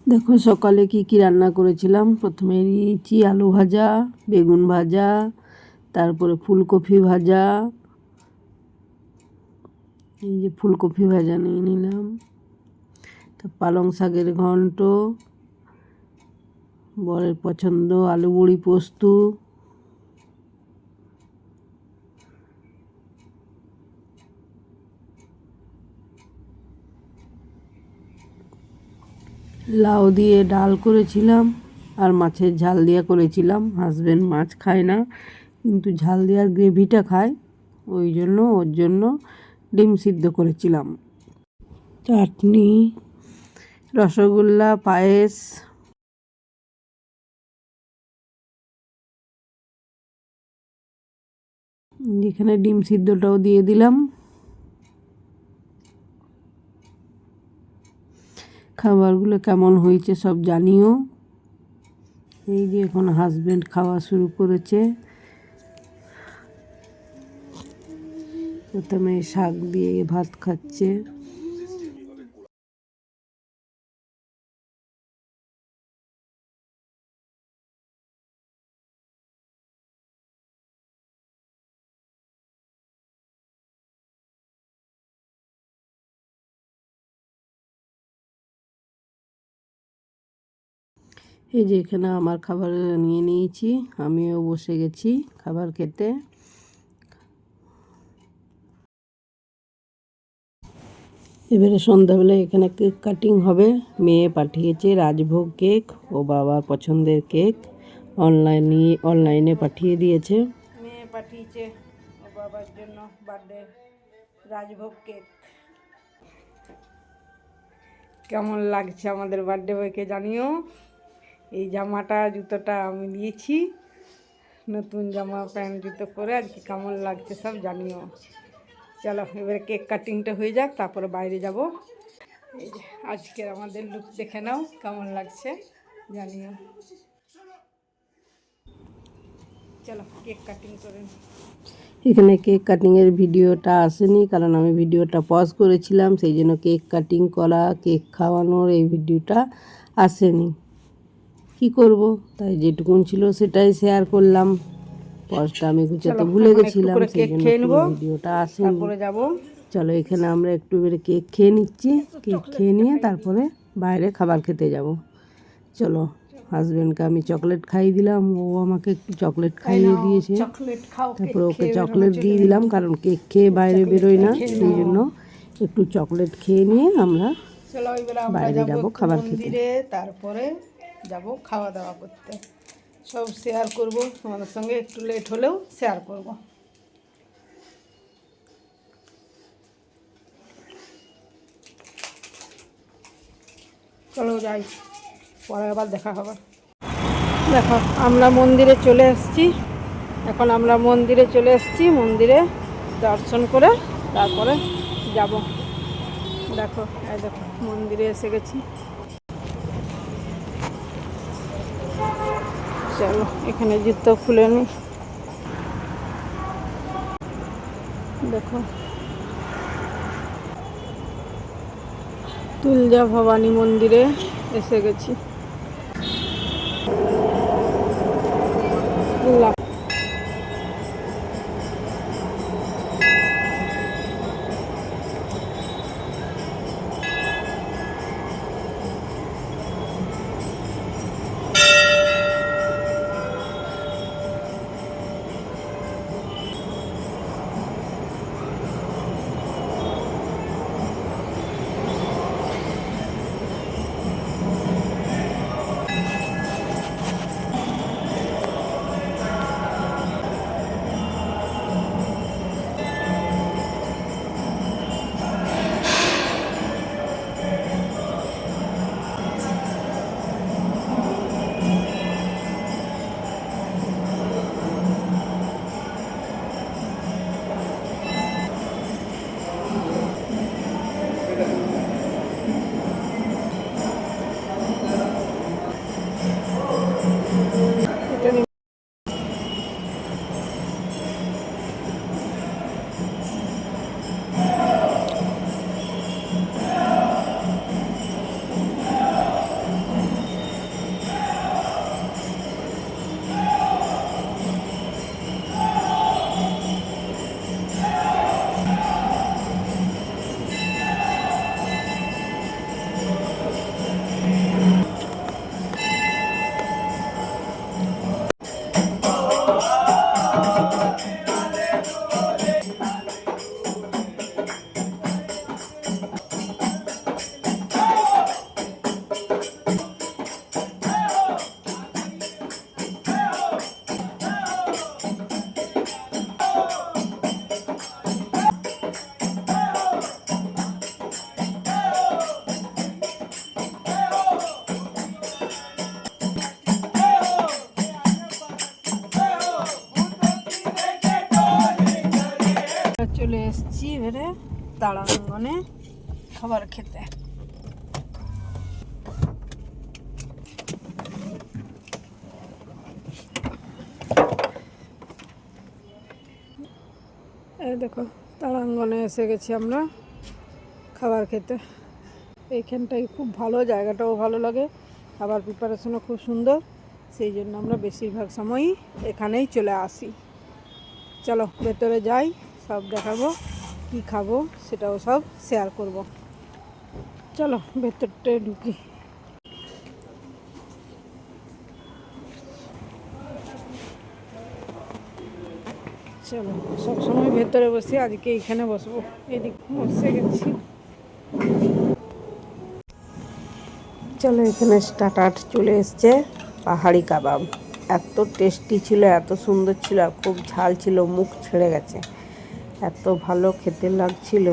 দেখো সকালে কি কি রান্না করেছিলাম। প্রথমে নিয়েছি আলু ভাজা, বেগুন ভাজা, তারপরে ফুলকপি ভাজা, এই যে ফুলকপি ভাজা নিয়ে নিলাম, তো পালং শাকের ঘন্ট, বরের পছন্দ আলু বড়ি পোস্ত, লাউ দিয়ে ডাল করেছিলাম, আর মাছের ঝাল দিয়া করেছিলাম। হাজব্যান্ড মাছ খায় না, কিন্তু ঝাল দেওয়ার গ্রেভিটা খায়, ওই জন্য ওর জন্য ডিম সিদ্ধ করেছিলাম। চাটনি, রসগোল্লা, পায়েস, এখানে ডিম সিদ্ধটাও দিয়ে দিলাম। খাবারগুলো কেমন হয়েছে সব জানিও। এই যে এখন হাজব্যান্ড খাওয়া শুরু করেছে। প্রথমে শাক দিয়ে ভাত খাচ্ছে। এই যে এখানে আমার খাবার নিয়ে নিয়েছি, আমিও বসে গেছি খাবার খেতে। এবারে সন্ধ্যাবেলায় এখানে কেক কাটিং হবে। মেয়ে পাঠিয়েছে রাজভোগ কেক, ও বাবার পছন্দের কেক অনলাইনে পাঠিয়ে দিয়েছে। মেয়ে পাঠিয়েছে ও বাবার জন্য বার্থডে রাজভোগ কেক। কেমন লাগছে আমাদের বার্থডে বয়কে জানিও। এই জামাটা জুতোটা আমি নিয়েছি, নতুন জামা প্যান্ট জুতো পরে আজকে কেমন লাগছে সব জানিও। চলো এবারে কেক কাটিংটা হয়ে যাক, তারপরে বাইরে যাব। এই যে আজকের আমাদের লুক দেখে নাও কেমন লাগছে জানিও। চলো কেক কাটিং করে। এখানে কেক কাটিংয়ের ভিডিওটা আসেনি, কারণ আমি ভিডিওটা পজ করেছিলাম, সেই জন্য কেক কাটিং করা, কেক খাওয়ানোর এই ভিডিওটা আসেনি। কি করব, তাই যেটুকুন ছিল সেটাই শেয়ার করলাম। পজটা আমি গুছাতে ভুলে গেছিলাম, সেই জন্য ভিডিওটা আসেনি। তারপরে যাব। চলো এখানে আমরা একটু করে কেক খেয়ে নিচ্ছি, কেক খেয়ে নিয়ে তারপরে বাইরে খাবার খেতে যাব। চলো, হাজব্যান্ডকে আমি চকলেট খাইয়ে দিলাম, ও আমাকে একটু চকলেট খাইয়ে দিয়েছে। তারপরে ওকে চকলেট দিয়ে দিলাম, কারণ কেক খেয়ে বাইরে বেরোয় না, সেই জন্য একটু চকলেট খেয়ে নিয়ে আমরা বাইরে যাব খাবার খেতে। তারপরে যাব খাওয়া দাওয়া করতে। সব শেয়ার করব তোমাদের সঙ্গে, একটু লেট হলেও শেয়ার করব। চলো যাই, পরে আবার দেখা হবে। দেখো আমরা মন্দিরে চলে এসেছি। এখন আমরা মন্দিরে চলে এসেছি, মন্দিরে দর্শন করে তারপরে যাব। দেখো এই দেখো মন্দিরে এসে গেছি। চলো এখানে জুতো খুলে নি। দেখো তুলজা ভবানী মন্দিরে এসে গেছি। তারাঙ্গনে খাবার খেতে। এই দেখো তারাঙ্গনে এসে গেছি আমরা খাবার খেতে। এইখানটাই খুব ভালো, জায়গাটাও ভালো লাগে, খাবার প্রিপারেশনও খুব সুন্দর, সেই জন্য আমরা বেশিরভাগ সময়ই এখানেই চলে আসি। চলো ভেতরে যাই, সব দেখাবো, কি খাবো সেটাও সব শেয়ার করব। চলো ভেতরটায় ঢুকি। চলো সবসময় ভেতরে বসি, আজকে এইখানে বসবো, এদিক বসে গেছি। চলো এখানে স্টার্টার চলে এসছে, পাহাড়ি কাবাব। এত টেস্টি ছিল, এত সুন্দর ছিল, আর খুব ঝাল ছিল, মুখ ছেড়ে গেছে, এত ভালো খেতে লাগছিল,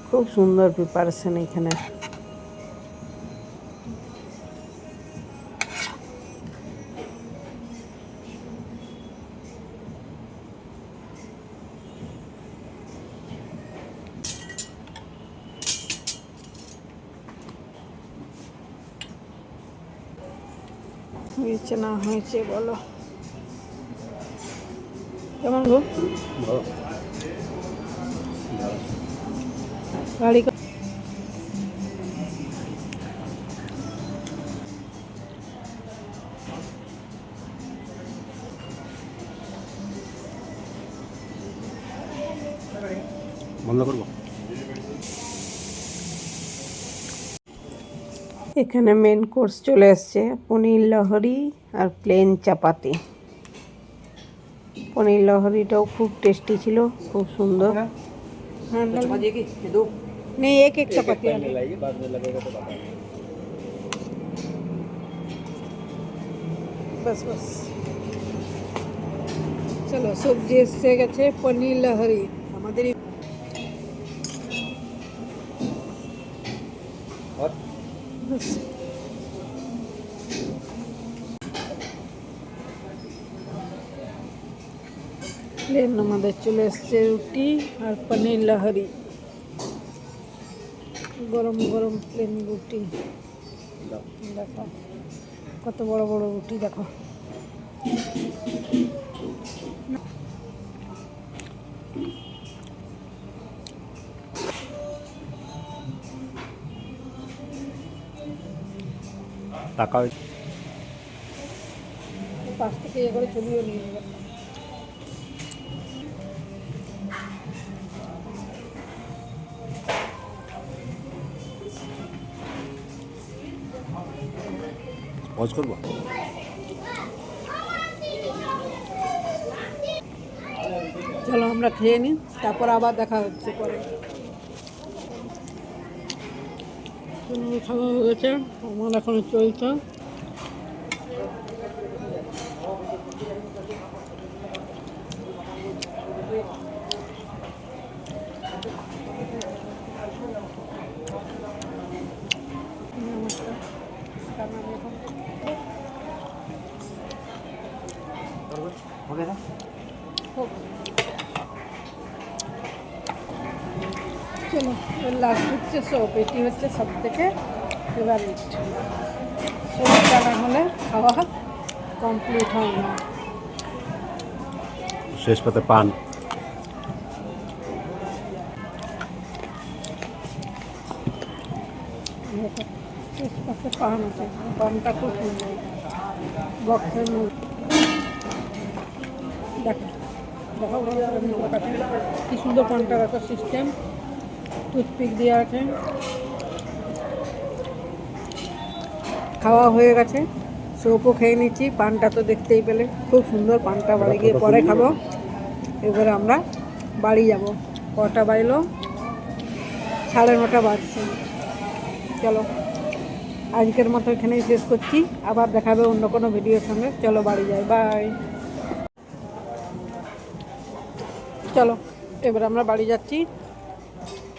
খুব সুন্দর প্রিপারেশন এখানে। হয়েছে না হয়েছে বলো, কেমন গো? গাড়ি বন্ধ করবো। এখানে মেন কোর্স চলে এসছে, পনির লহরি আর প্লেন চাপাতি। পনির লহরিটাও খুব টেস্টি ছিল, খুব সুন্দর। हाँ नहीं, एक एक चपाती बस बस। চলো সবজি এসে গেছে, পনির লহরি আমাদের প্লেন আমাদের চলে এসছে রুটি আর পনির লহরি, গরম গরম প্লেন রুটি। দেখো কত বড় বড় রুটি, দেখো টাকা পাশ থেকে এ করে ছবিও নিয়ে নেবে। পজ করবো। চলো আমরা খেয়ে নিই, তারপর আবার দেখা হচ্ছে পরে। খাওয়া হয়ে গেছে, আমার এখন চলছে। চলো লাস্ট হচ্ছে সোপ, এটি হচ্ছে সব থেকে ফেভারিট। সোপটা না হলে খাওয়া কমপ্লিট হয় না। শেষ পাতে পান। শেষ পাশে পান আছে, পানটা খুব সুন্দর, বক্সের মধ্যে। দেখো দেখো কি সুন্দর পানটা রাখার সিস্টেম, টুথপিক দিয়ে আছে। খাওয়া হয়ে গেছে, সোপও খেয়ে নিচ্ছি, পানটা তো দেখতেই পেলে খুব সুন্দর। পানটা বাড়ি গিয়ে পরে খাবো। এবারে আমরা বাড়ি যাব। কটা বাজলো? 9:30 বাজছে। চলো আজকের মতো এখানেই শেষ করছি, আবার দেখাবে অন্য কোনো ভিডিওর সঙ্গে। চলো বাড়ি যাই, বাই। চলো এবার আমরা বাড়ি যাচ্ছি,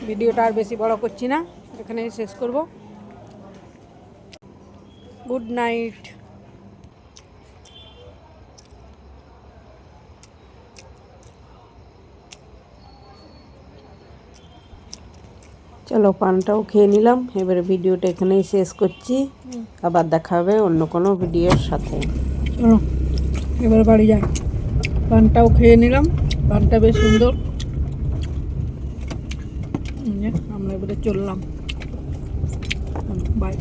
ভিডিওটা আর বেশি বড় করছি না, এখানেই শেষ করব। Good night. চলো পানটাও খেয়ে নিলাম, এবারে ভিডিওটা এখানেই শেষ করছি, আবার দেখা হবে অন্য কোনো ভিডিওর সাথে। চলো এবার বাড়ি যাই। পানটাও খেয়ে নিলাম, পানটা বেশ সুন্দর। আমরা এবারে চললাম, বাই।